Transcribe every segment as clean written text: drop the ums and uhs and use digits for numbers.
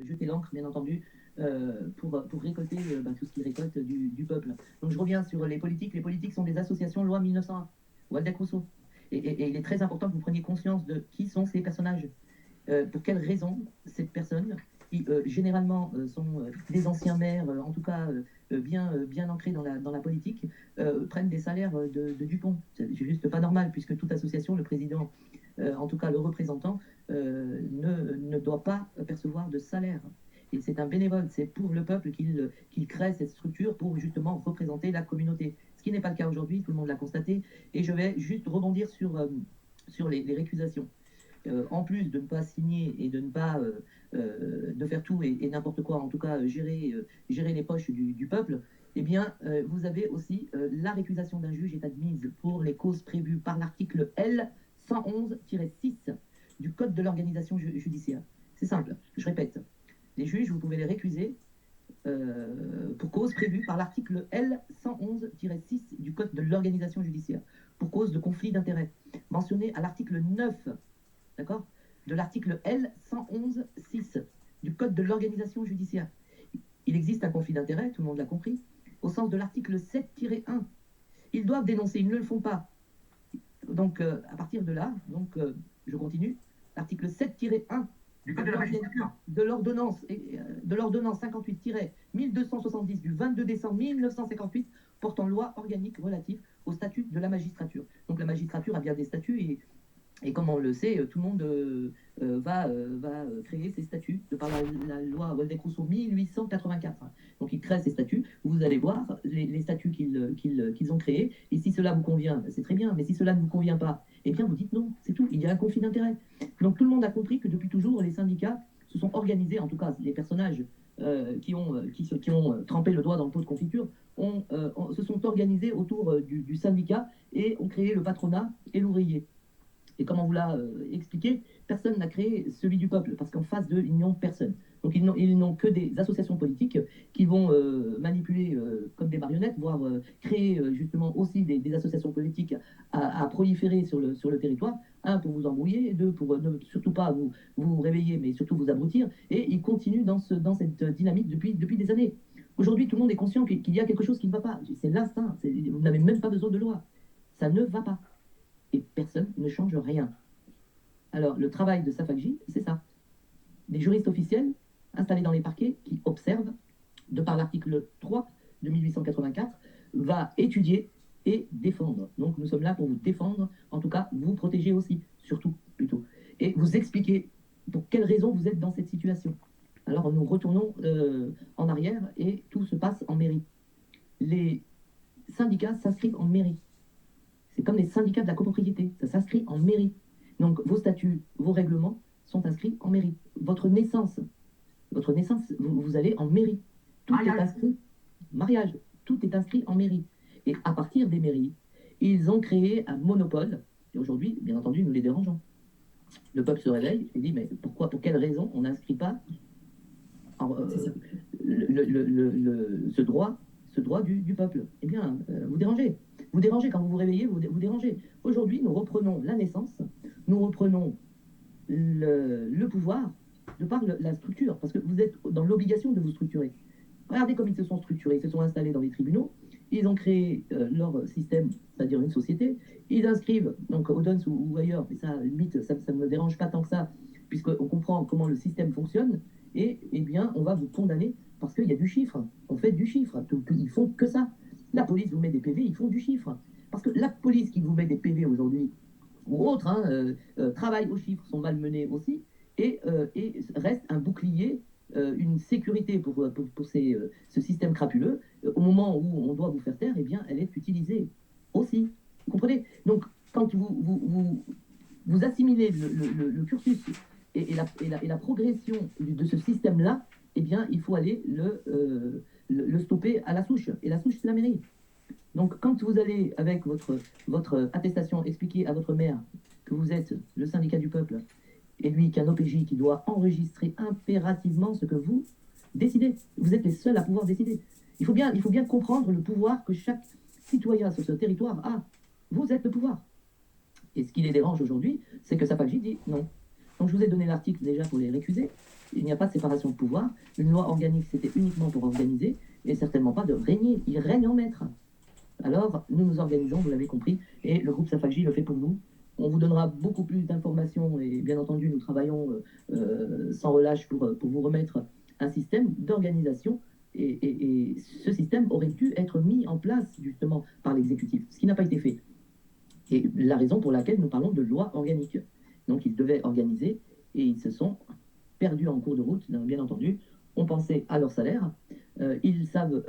jeter l'encre, bien entendu, pour récolter tout ce qu'ils récoltent du peuple. Donc je reviens sur les politiques. Les politiques sont des associations loi 1901, Waldeck Rousseau. Et il est très important que vous preniez conscience de qui sont ces personnages. Pour quelles raisons cette personne, qui généralement sont des anciens maires, en tout cas bien ancrés dans la politique, prennent des salaires de Dupont. C'est juste pas normal, puisque toute association, le président, en tout cas le représentant, ne doit pas percevoir de salaire. Et c'est un bénévole, c'est pour le peuple qu'il crée cette structure pour justement représenter la communauté. Ce qui n'est pas le cas aujourd'hui, tout le monde l'a constaté. Et je vais juste rebondir sur les récusations. En plus de ne pas signer et de ne pas de faire tout et n'importe quoi, en tout cas gérer les poches du peuple, eh bien, vous avez aussi la récusation d'un juge est admise pour les causes prévues par l'article L 111-6 du Code de l'organisation judiciaire. C'est simple, je répète. Les juges, vous pouvez les récuser pour cause prévue par l'article L 111-6 du Code de l'organisation judiciaire, pour cause de conflit d'intérêts, mentionné à l'article 9, d'accord, de l'article L 111-6 du Code de l'organisation judiciaire. Il existe un conflit d'intérêts, tout le monde l'a compris, au sens de l'article 7-1. Ils doivent dénoncer, ils ne le font pas. Donc, à partir de là, je continue, l'article 7-1 du Code de la magistrature. De l'ordonnance 58-1270 du 22 décembre 1958 portant loi organique relative au statut de la magistrature. Donc la magistrature a bien des statuts et comme on le sait, tout le monde va créer ses statuts de par la loi Waldeck-Rousseau 1884. Donc ils créent ces statuts, vous allez voir les statuts qu'ils ont créés, et si cela vous convient, c'est très bien, mais si cela ne vous convient pas, eh bien vous dites non, c'est tout, il y a un conflit d'intérêts. Donc tout le monde a compris que depuis toujours, les syndicats se sont organisés, en tout cas les personnages qui ont trempé le doigt dans le pot de confiture, se sont organisés autour du syndicat et ont créé le patronat et l'ouvrier. Et comme on vous l'a expliqué, personne n'a créé celui du peuple, parce qu'en face d'eux, ils n'ont personne. Donc ils n'ont que des associations politiques qui vont manipuler comme des marionnettes, voire créer justement aussi des associations politiques à proliférer sur le territoire. Un, pour vous embrouiller, deux, pour ne surtout pas vous réveiller, mais surtout vous abrutir. Et ils continuent dans cette dynamique depuis des années. Aujourd'hui, tout le monde est conscient qu'il y a quelque chose qui ne va pas. C'est l'instinct. Vous n'avez même pas besoin de loi. Ça ne va pas. Et personne ne change rien. Alors, le travail de Safakji, c'est ça. Des juristes officiels installés dans les parquets qui observent, de par l'article 3 de 1884, va étudier et défendre. Donc, nous sommes là pour vous défendre, en tout cas, vous protéger aussi, surtout, plutôt. Et vous expliquer pour quelles raisons vous êtes dans cette situation. Alors, nous retournons en arrière et tout se passe en mairie. Les syndicats s'inscrivent en mairie. C'est comme les syndicats de la copropriété, ça s'inscrit en mairie. Donc vos statuts, vos règlements sont inscrits en mairie. Votre naissance, vous allez en mairie. Tout est inscrit, mariage, tout est inscrit en mairie. Et à partir des mairies, ils ont créé un monopole. Et aujourd'hui, bien entendu, nous les dérangeons. Le peuple se réveille et dit, mais pourquoi, pour quelle raison on n'inscrit pas ce droit du peuple? Eh bien, vous dérangez. Vous dérangez quand vous vous réveillez, vous dérangez. Aujourd'hui, nous reprenons la naissance, nous reprenons le pouvoir de par la structure, parce que vous êtes dans l'obligation de vous structurer. Regardez comme ils se sont structurés, ils se sont installés dans les tribunaux, ils ont créé leur système, c'est-à-dire une société, ils inscrivent, donc au DONS ou ailleurs, mais ça, limite, ça ne me dérange pas tant que ça, puisqu'on comprend comment le système fonctionne, et eh bien, on va vous condamner parce qu'il y a du chiffre. On fait du chiffre. Ils font que ça. La police vous met des PV, ils font du chiffre. Parce que la police qui vous met des PV aujourd'hui, ou autres, travaillent au chiffre, sont malmenés aussi, et reste un bouclier, une sécurité pour ce système crapuleux. Au moment où on doit vous faire taire, eh bien, elle est utilisée aussi. Vous comprenez? Donc, quand vous assimilez le cursus et la progression de ce système-là, eh bien, il faut aller le stopper à la souche. Et la souche, c'est la mairie. Donc, quand vous allez, avec votre attestation, expliquer à votre maire que vous êtes le syndicat du peuple, et lui, qu'un OPJ qui doit enregistrer impérativement ce que vous décidez. Vous êtes les seuls à pouvoir décider. Il faut bien comprendre le pouvoir que chaque citoyen sur ce territoire a. Vous êtes le pouvoir. Et ce qui les dérange aujourd'hui, c'est que Safakji dit non. Donc je vous ai donné l'article déjà pour les récuser. Il n'y a pas de séparation de pouvoir. Une loi organique, c'était uniquement pour organiser, et certainement pas de régner. Il règne en maître. Alors, nous nous organisons, vous l'avez compris, et le groupe Safagi le fait pour vous. On vous donnera beaucoup plus d'informations, et bien entendu, nous travaillons sans relâche pour vous remettre un système d'organisation. Et ce système aurait dû être mis en place justement par l'exécutif, ce qui n'a pas été fait. Et la raison pour laquelle nous parlons de loi organique. Donc, ils devaient organiser, et ils se sont perdus en cours de route, bien entendu. On pensait à leur salaire. Ils savent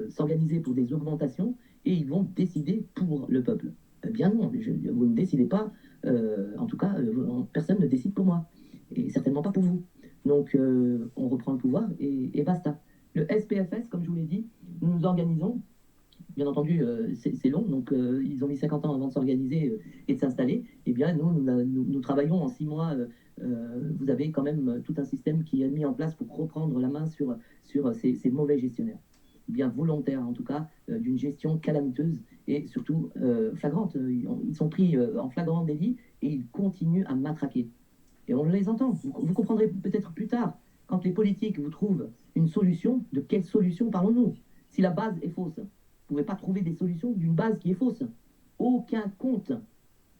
s'organiser pour des augmentations et ils vont décider pour le peuple. Bien non, vous ne décidez pas. En tout cas, personne ne décide pour moi. Et certainement pas pour vous. Donc, on reprend le pouvoir et basta. Le SPFS, comme je vous l'ai dit, nous nous organisons. Bien entendu, c'est long, donc ils ont mis 50 ans avant de s'organiser et de s'installer. Eh bien, nous travaillons en 6 mois. Vous avez quand même tout un système qui est mis en place pour reprendre la main sur ces mauvais gestionnaires. Bien volontaires, en tout cas, d'une gestion calamiteuse et surtout flagrante. Ils sont pris en flagrant délit et ils continuent à matraquer. Et on les entend. Vous comprendrez peut-être plus tard, quand les politiques vous trouvent une solution, de quelle solution parlons-nous? Si la base est fausse, vous ne pouvez pas trouver des solutions d'une base qui est fausse. Aucun compte.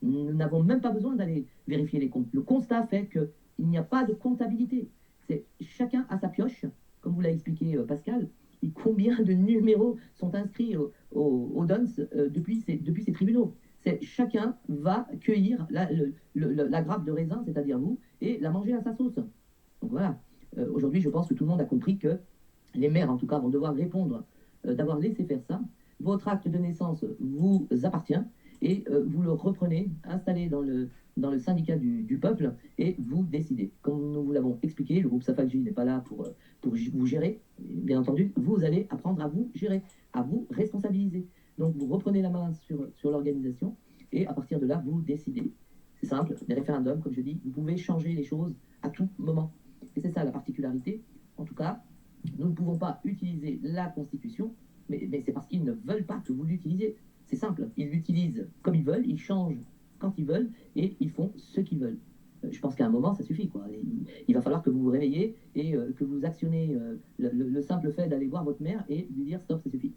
Nous n'avons même pas besoin d'aller vérifier les comptes. Le constat fait qu'il n'y a pas de comptabilité. C'est chacun à sa pioche, comme vous l'a expliqué Pascal. Et combien de numéros sont inscrits au DONS depuis ces tribunaux? C'est chacun va cueillir la grappe de raisin, c'est-à-dire vous, et la manger à sa sauce. Donc voilà. Aujourd'hui, je pense que tout le monde a compris que les maires, en tout cas, vont devoir répondre d'avoir laissé faire ça. Votre acte de naissance vous appartient et vous le reprenez, installé dans le syndicat du peuple et vous décidez. Comme nous vous l'avons expliqué, le groupe Safagi n'est pas là pour vous gérer. Bien entendu, vous allez apprendre à vous gérer, à vous responsabiliser. Donc vous reprenez la main sur l'organisation et à partir de là, vous décidez. C'est simple, des référendums, comme je dis, vous pouvez changer les choses à tout moment. Et c'est ça la particularité. En tout cas, nous ne pouvons pas utiliser la Constitution, mais c'est parce qu'ils ne veulent pas que vous l'utilisiez. C'est simple, ils l'utilisent comme ils veulent, ils changent quand ils veulent et ils font ce qu'ils veulent. Je pense qu'à un moment, ça suffit. Quoi. Il va falloir que vous vous réveillez et que vous actionnez le simple fait d'aller voir votre mère et lui dire stop, ça suffit.